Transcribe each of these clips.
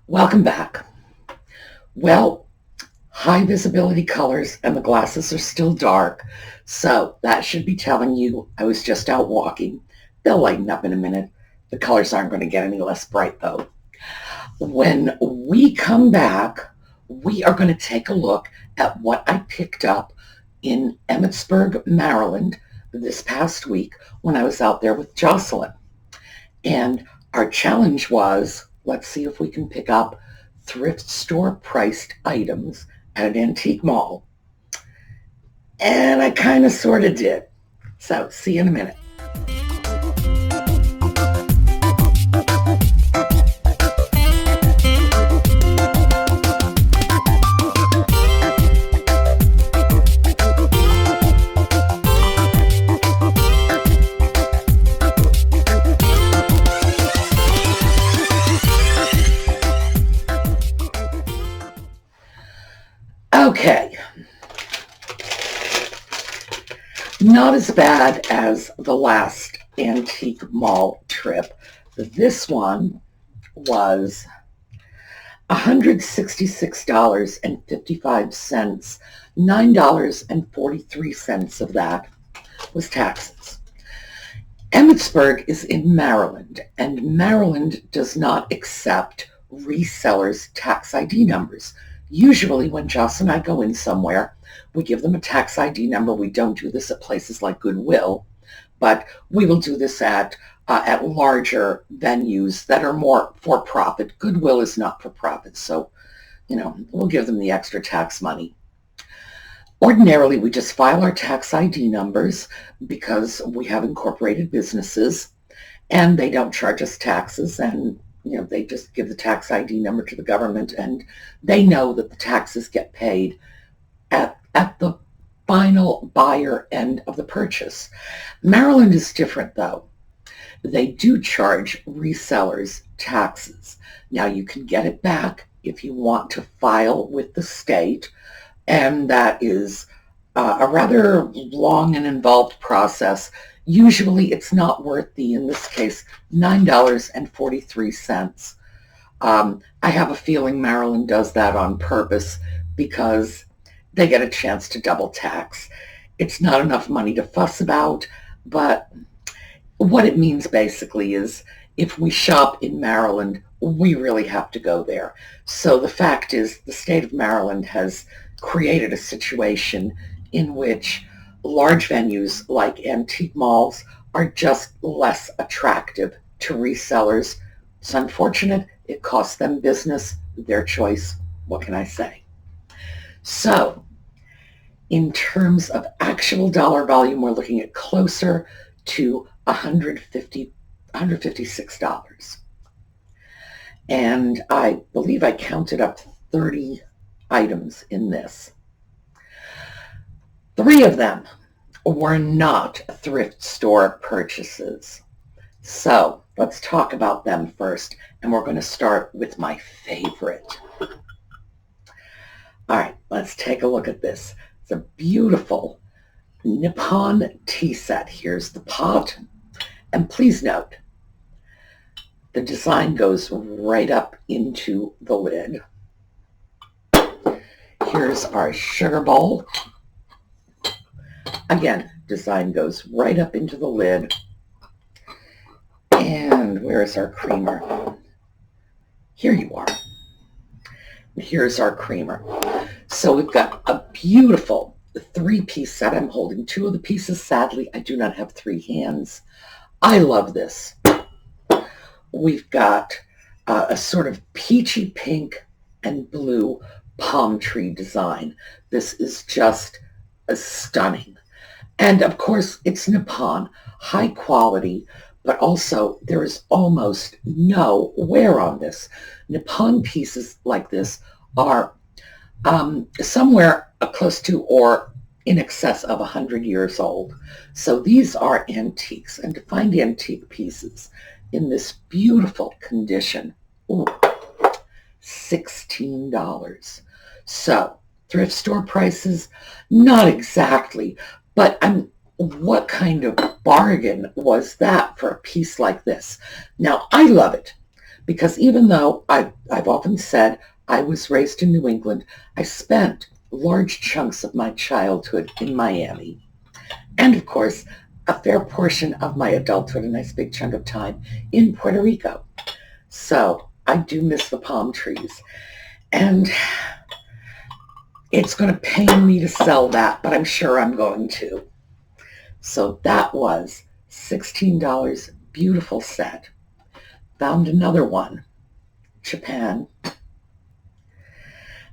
Welcome back. Well, high visibility colors and the glasses are still dark, so that should be telling you I was just out walking. They'll lighten up in a minute. The colors aren't going to get any less bright though. When we come back, we are going to take a look at what I picked up in Emmitsburg, Maryland this past week when I was out there with Jocelyn. And our challenge was, let's see if we can pick up thrift store priced items at an antique mall. And I kind of sort of did. So see you in a minute. Okay, not as bad as the last antique mall trip. This one was $166.55. $9.43 of that was taxes. Emmitsburg is in Maryland, and Maryland does not accept resellers' tax ID numbers. Usually when Joss and I go in somewhere, we give them a tax ID number. We don't do this at places like Goodwill, but we will do this at larger venues that are more for-profit. Goodwill is not for-profit, so, we'll give them the extra tax money. Ordinarily, we just file our tax ID numbers because we have incorporated businesses, and they don't charge us taxes, and they just give the tax ID number to the government, and they know that the taxes get paid at the final buyer end of the purchase. Maryland is different, though. They do charge resellers taxes. Now, you can get it back if you want to file with the state, and that is a rather long and involved process. Usually it's not worth in this case, $9.43. I have a feeling Maryland does that on purpose because they get a chance to double tax. It's not enough money to fuss about, but what it means basically is if we shop in Maryland, we really have to go there. So the fact is the state of Maryland has created a situation in which large venues like antique malls are just less attractive to resellers. It's unfortunate. It costs them business. Their choice. What can I say? So, in terms of actual dollar volume, we're looking at closer to $156. And I believe I counted up 30 items in this. 3 of them were not thrift store purchases. So let's talk about them first, and we're going to start with my favorite. All right, let's take a look at this. It's a beautiful Nippon Tea Set. Here's the pot, and please note, the design goes right up into the lid. Here's our sugar bowl. Again, design goes right up into the lid. And where is our creamer? Here you are. Here's our creamer. So we've got a beautiful 3-piece set. I'm holding 2 of the pieces. Sadly, I do not have 3 hands. I love this. We've got a sort of peachy pink and blue palm tree design. This is just stunning. And of course, it's Nippon, high quality, but also there is almost no wear on this. Nippon pieces like this are somewhere close to or in excess of 100 years old. So these are antiques, and to find antique pieces in this beautiful condition, ooh, $16. So thrift store prices, not exactly, but what kind of bargain was that for a piece like this? Now, I love it, because even though I've often said I was raised in New England, I spent large chunks of my childhood in Miami. And of course, a fair portion of my adulthood, a nice big chunk of time, in Puerto Rico. So I do miss the palm trees. And it's going to pain me to sell that, but I'm sure I'm going to. So that was $16, beautiful set. Found another one, Japan.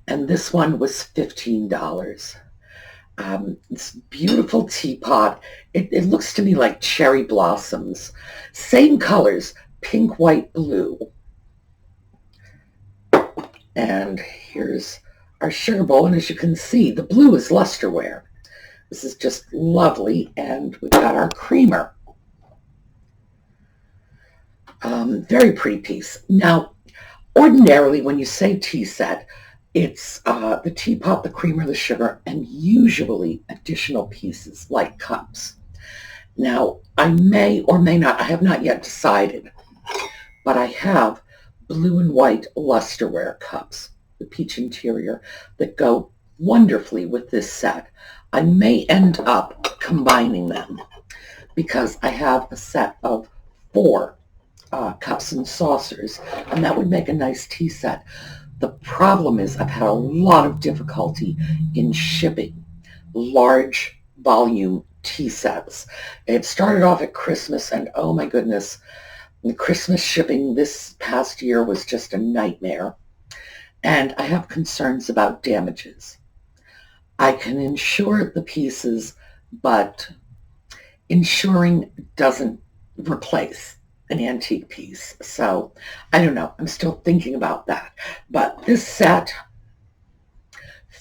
And this one was $15. This beautiful teapot. It looks to me like cherry blossoms. Same colors, pink, white, blue. And here's our sugar bowl. And as you can see, the blue is lusterware. This is just lovely. And we've got our creamer. Very pretty piece. Now, ordinarily, when you say tea set, it's the teapot, the creamer, the sugar, and usually additional pieces like cups. Now, I may or may not, I have not yet decided, but I have blue and white lusterware cups, the peach interior, that go wonderfully with this set. I may end up combining them because I have a set of 4 cups and saucers, and that would make a nice tea set. The problem is I've had a lot of difficulty in shipping large volume tea sets. It started off at Christmas, and oh my goodness, the Christmas shipping this past year was just a nightmare. And I have concerns about damages. I can insure the pieces, but insuring doesn't replace an antique piece. So I don't know. I'm still thinking about that. But this set,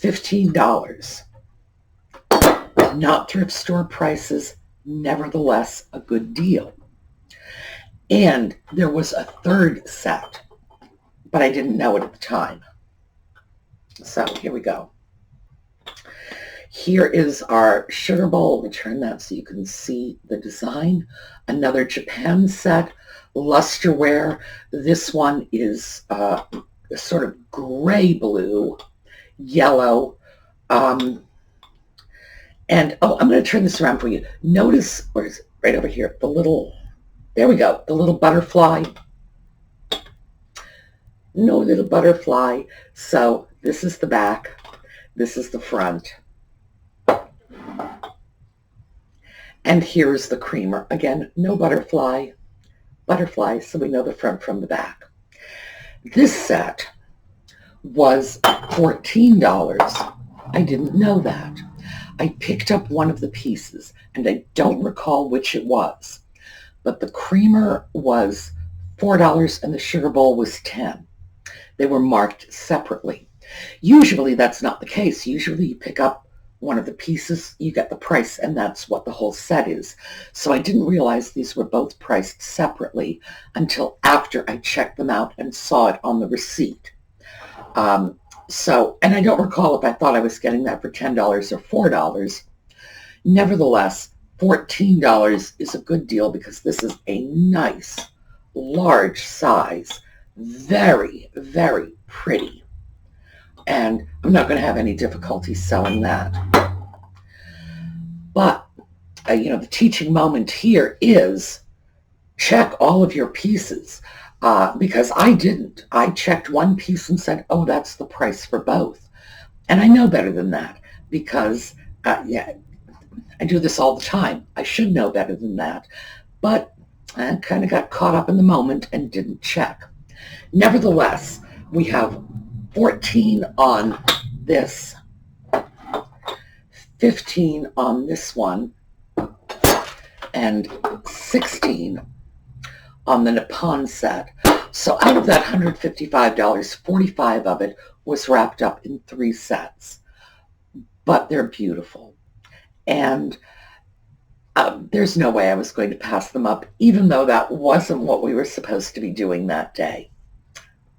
$15. Not thrift store prices, nevertheless a good deal. And there was a third set, but I didn't know it at the time. So here we go. Here is our sugar bowl. Let me turn that so you can see the design. Another Japan set, lusterware. This one is sort of gray blue, yellow. And I'm going to turn this around for you. Notice, where is it? Right over here, the little, there we go, the little butterfly. No little butterfly. So this is the back. This is the front. And here's the creamer. Again, no butterfly, so we know the front from the back. This set was $14. I didn't know that. I picked up one of the pieces, and I don't recall which it was, but the creamer was $4 and the sugar bowl was $10. They were marked separately. Usually that's not the case. Usually you pick up one of the pieces, you get the price, and that's what the whole set is. So I didn't realize these were both priced separately until after I checked them out and saw it on the receipt. And I don't recall if I thought I was getting that for $10 or $4. Nevertheless, $14 is a good deal because this is a nice, large size, very, very pretty. And I'm not going to have any difficulty selling that. But, the teaching moment here is check all of your pieces. Because I didn't. I checked one piece and said, oh, that's the price for both. And I know better than that because, I do this all the time. I should know better than that. But I kind of got caught up in the moment and didn't check. Nevertheless, we have 14 on this, 15 on this one, and 16 on the Nippon set. So out of that $155, 45 of it was wrapped up in 3 sets. But they're beautiful. And there's no way I was going to pass them up, even though that wasn't what we were supposed to be doing that day.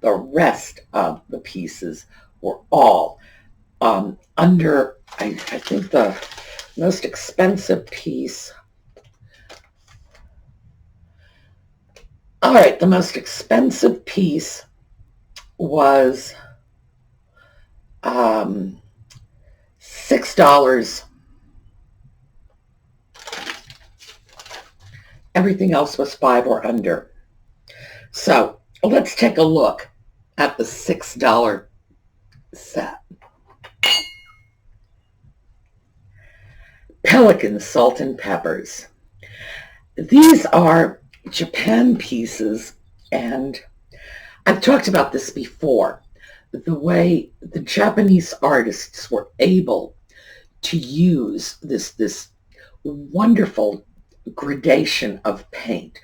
The rest of the pieces were all under, I think the most expensive piece All right, the most expensive piece was $6. Everything else was 5 or under. So let's take a look at the $6 set. Pelican salt and peppers. These are Japan pieces, and I've talked about this before. The way the Japanese artists were able to use this wonderful gradation of paint.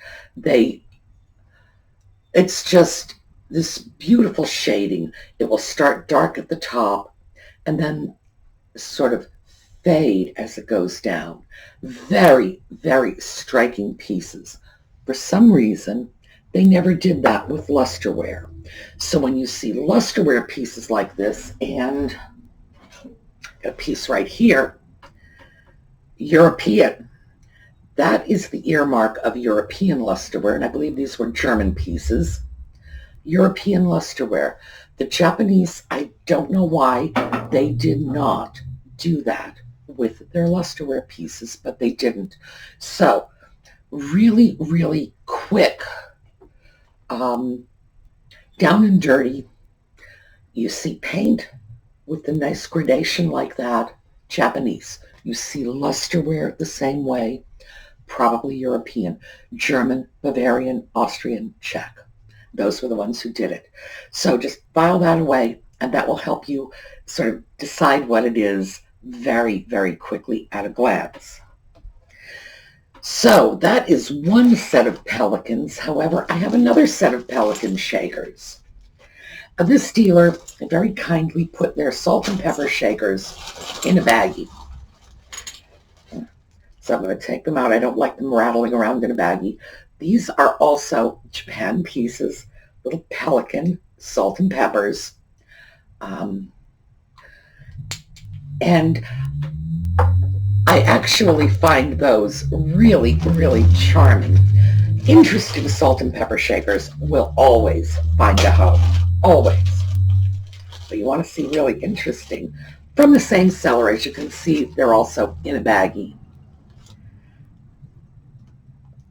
It's just this beautiful shading. It will start dark at the top and then sort of fade as it goes down. Very, very striking pieces. For some reason, they never did that with lusterware. So when you see lusterware pieces like this, and a piece right here, European, that is the earmark of European lusterware, and I believe these were German pieces. European lusterware. The Japanese, I don't know why they did not do that with their lusterware pieces, but they didn't. So really, really quick, down and dirty. You see paint with the nice gradation like that, Japanese. You see lusterware the same way, probably European, German, Bavarian, Austrian, Czech. Those were the ones who did it. So just file that away, and that will help you sort of decide what it is very, very quickly at a glance. So that is one set of pelicans. However, I have another set of pelican shakers. This dealer very kindly put their salt and pepper shakers in a baggie. So I'm going to take them out. I don't like them rattling around in a baggie. These are also Japan pieces, little pelican salt and peppers. And I actually find those really, really charming. Interesting salt and pepper shakers will always find a home. Always. But you want to see really interesting. From the same seller, as you can see, they're also in a baggie.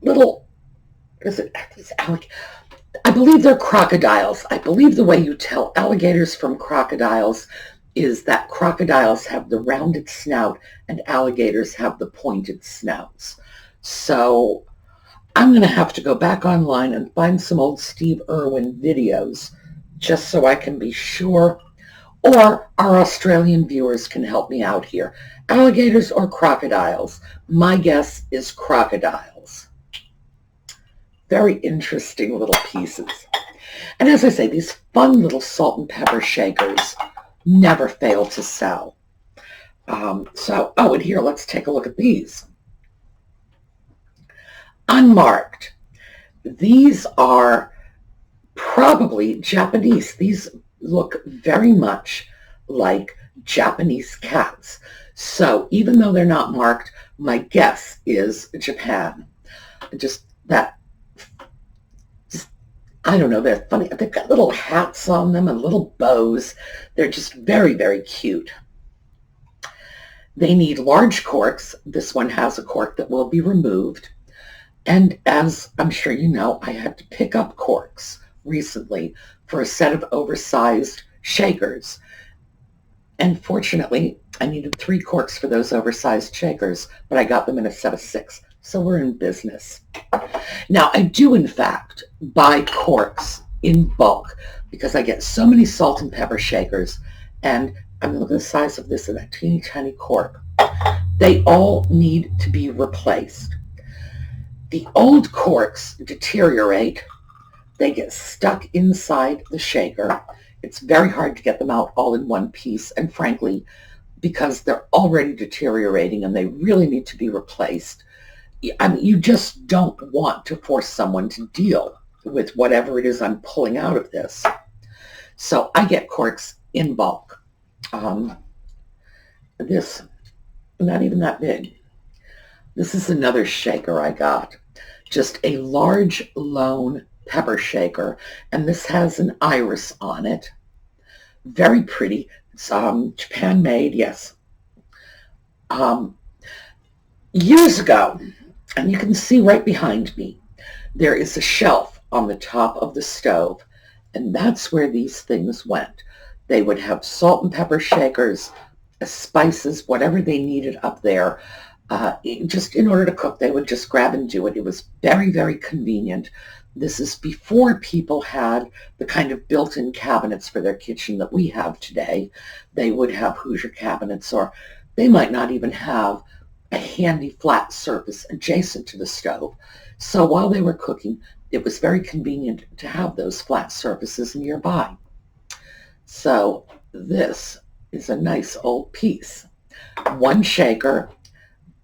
Little, I believe they're crocodiles. I believe the way you tell alligators from crocodiles is that crocodiles have the rounded snout and alligators have the pointed snouts. So I'm going to have to go back online and find some old Steve Irwin videos just so I can be sure, or our Australian viewers can help me out here. Alligators or crocodiles? My guess is crocodiles. Very interesting little pieces. And as I say, these fun little salt and pepper shakers never fail to sell. And here, let's take a look at these. Unmarked. These are probably Japanese. These look very much like Japanese cats. So even though they're not marked, my guess is Japan. I don't know, they're funny. They've got little hats on them and little bows. They're just very, very cute. They need large corks. This one has a cork that will be removed. And as I'm sure you know, I had to pick up corks recently for a set of oversized shakers. And fortunately, I needed 3 corks for those oversized shakers, but I got them in a set of 6. So we're in business. Now, I do, in fact, buy corks in bulk because I get so many salt and pepper shakers, and I mean, look at the size of this and that teeny tiny cork. They all need to be replaced. The old corks deteriorate. They get stuck inside the shaker. It's very hard to get them out all in one piece, and frankly, because they're already deteriorating and they really need to be replaced, I mean, you just don't want to force someone to deal with whatever it is I'm pulling out of this. So I get corks in bulk. This, not even that big. This is another shaker I got. Just a large, lone pepper shaker, and this has an iris on it. Very pretty. It's Japan made, yes. Years ago, and you can see right behind me, there is a shelf on the top of the stove, and that's where these things went. They would have salt and pepper shakers, spices, whatever they needed up there. Just in order to cook, they would just grab and do it. It was very, very convenient. This is before people had the kind of built-in cabinets for their kitchen that we have today. They would have Hoosier cabinets, or they might not even have a handy flat surface adjacent to the stove. So while they were cooking, it was very convenient to have those flat surfaces nearby. So this is a nice old piece. One shaker,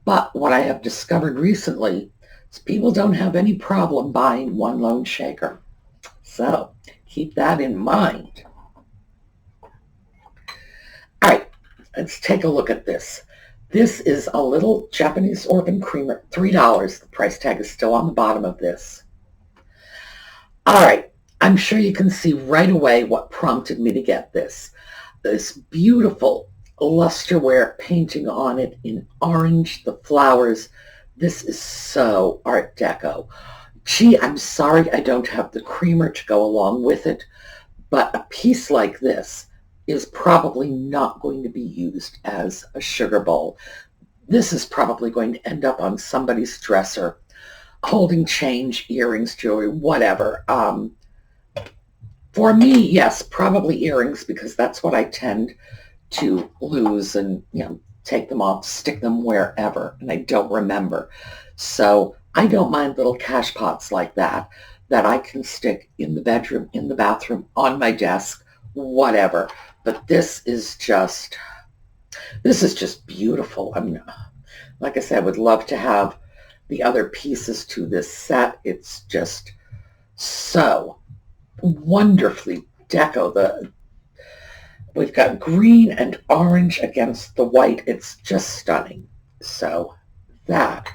but what I have discovered recently is people don't have any problem buying one lone shaker. So keep that in mind. All right, let's take a look at this. This is a little Japanese orphan creamer, $3. The price tag is still on the bottom of this. All right, I'm sure you can see right away what prompted me to get this. This beautiful lusterware painting on it in orange, the flowers. This is so Art Deco. Gee, I'm sorry I don't have the creamer to go along with it, but a piece like this is probably not going to be used as a sugar bowl. This is probably going to end up on somebody's dresser, holding change, earrings, jewelry, whatever. For me, yes, probably earrings, because that's what I tend to lose and, take them off, stick them wherever, and I don't remember. So I don't mind little cash pots like that I can stick in the bedroom, in the bathroom, on my desk, whatever. But this is just beautiful. I mean, like I said, I would love to have the other pieces to this set. It's just so wonderfully deco. We've got green and orange against the white. It's just stunning. So that's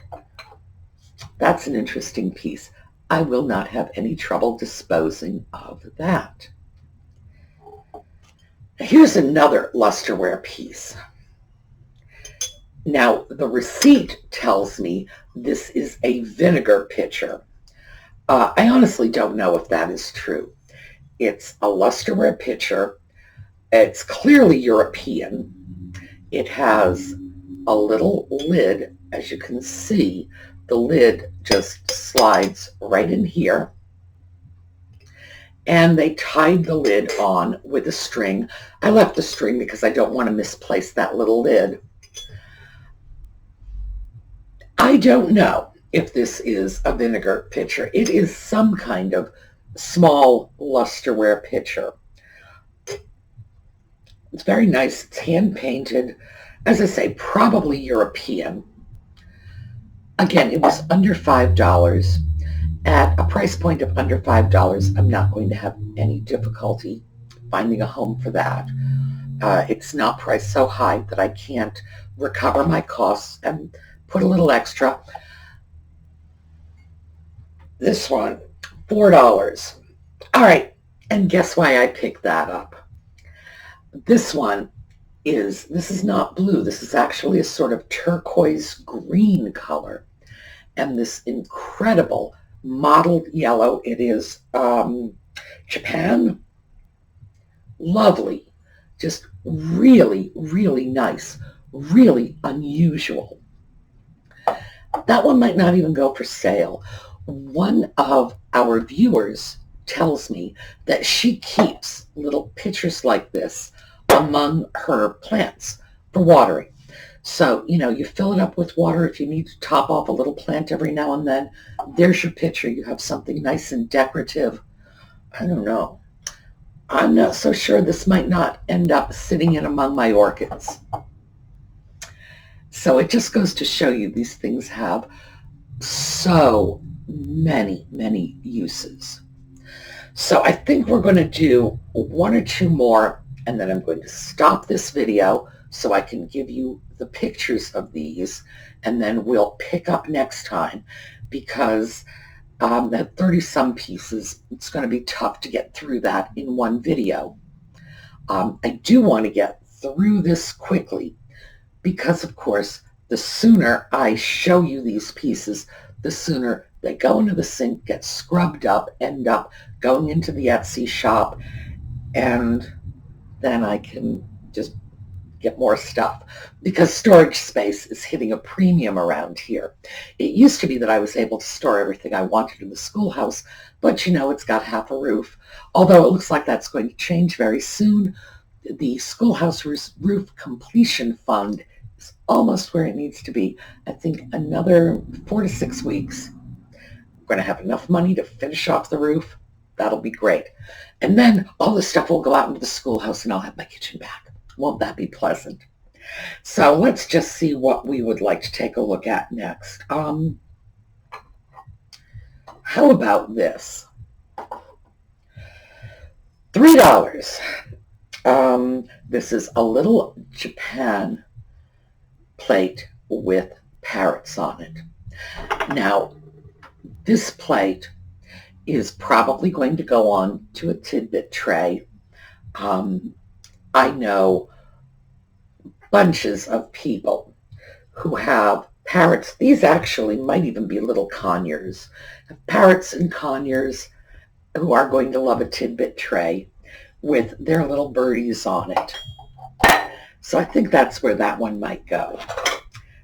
an interesting piece. I will not have any trouble disposing of that. Here's another lusterware piece. Now, the receipt tells me this is a vinegar pitcher. I honestly don't know if that is true. It's a lusterware pitcher. It's clearly European. It has a little lid. As you can see, the lid just slides right in here. And they tied the lid on with a string. I left the string because I don't want to misplace that little lid. I don't know if this is a vinegar pitcher. It is some kind of small lusterware pitcher. It's very nice. It's hand-painted. As I say, probably European. Again, it was under $5. At a price point of under $5, I'm not going to have any difficulty finding a home for that. It's not priced so high that I can't recover my costs and put a little extra. This one, $4. All right, and guess why I picked that up? This is not blue. This is actually a sort of turquoise green color. And this incredible mottled yellow. It is Japan. Lovely. Just really, really nice. Really unusual. That one might not even go for sale. One of our viewers tells me that she keeps little pitchers like this among her plants for watering. So, you fill it up with water if you need to top off a little plant every now and then. There's your pitcher. You have something nice and decorative. I don't know. I'm not so sure this might not end up sitting in among my orchids. So it just goes to show you these things have so many, many uses. So I think we're going to do one or two more, and then I'm going to stop this video so I can give you the pictures of these, and then we'll pick up next time, because That 30-some pieces, it's going to be tough to get through that in one video. I do want to get through this quickly because, of course, the sooner I show you these pieces, the sooner they go into the sink, get scrubbed up, end up going into the Etsy shop, and then I can just get more stuff because storage space is hitting a premium around here. It used to be that I was able to store everything I wanted in the schoolhouse, but it's got half a roof. Although it looks like that's going to change very soon. The schoolhouse roof completion fund is almost where it needs to be. I think another 4 to 6 weeks. I'm going to have enough money to finish off the roof. That'll be great. And then all the stuff will go out into the schoolhouse and I'll have my kitchen back. Won't that be pleasant? So let's just see what we would like to take a look at next. How about this? $3. This is a little Japan plate with parrots on it. Now, this plate is probably going to go on to a Tidbit tray. I know bunches of people who have parrots. These actually might even be little conures. Parrots and conures who are going to love a Tidbit tray with their little birdies on it. So I think that's where that one might go.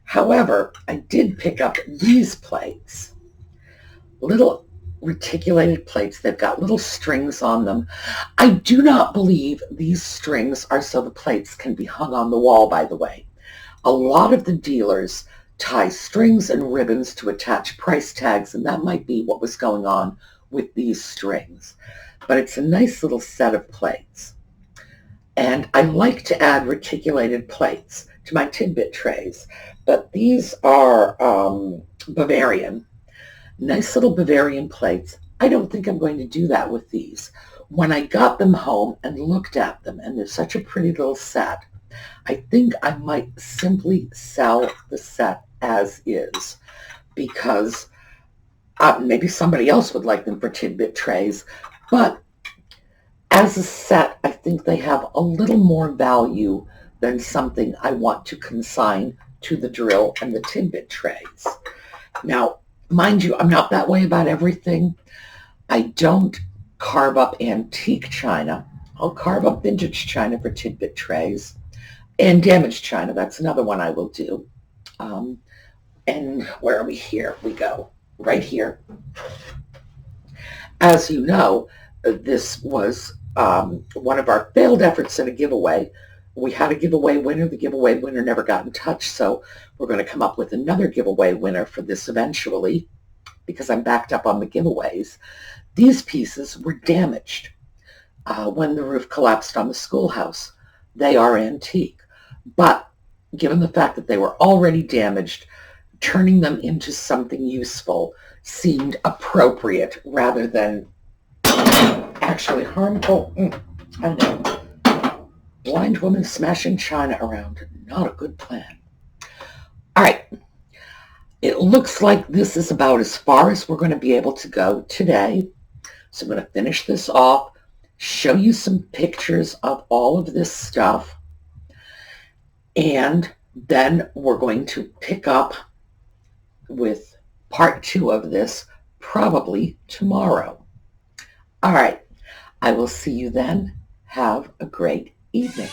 However, I did pick up these plates, little reticulated plates. They've got little strings on them. I do not believe these strings are so the plates can be hung on the wall, by the way. A lot of the dealers tie strings and ribbons to attach price tags, and that might be what was going on with these strings. But it's a nice little set of plates. And I like to add reticulated plates to my Tidbit trays, but these are Bavarian. Nice little Bavarian plates. I don't think I'm going to do that with these. When I got them home and looked at them, and they're such a pretty little set, I think I might simply sell the set as is because maybe somebody else would like them for Tidbit trays, but as a set, I think they have a little more value than something I want to consign to the drill and the Tidbit trays. Now, mind you, I'm not that way about everything. I don't carve up antique china. I'll carve up vintage china for Tidbit trays. And damaged china, that's another one I will do. And where are we? Here we go, right here. As you know, this was one of our failed efforts at a giveaway. We had a giveaway winner. The giveaway winner never got in touch, so we're going to come up with another giveaway winner for this eventually because I'm backed up on the giveaways. These pieces were damaged when the roof collapsed on the schoolhouse. They are antique, but given the fact that they were already damaged, turning them into something useful seemed appropriate rather than actually harmful. I know. Blind woman smashing china around. Not a good plan. All right. It looks like this is about as far as we're going to be able to go today. So I'm going to finish this off, show you some pictures of all of this stuff, and then we're going to pick up with part 2 of this probably tomorrow. All right. I will see you then. Have a great evening.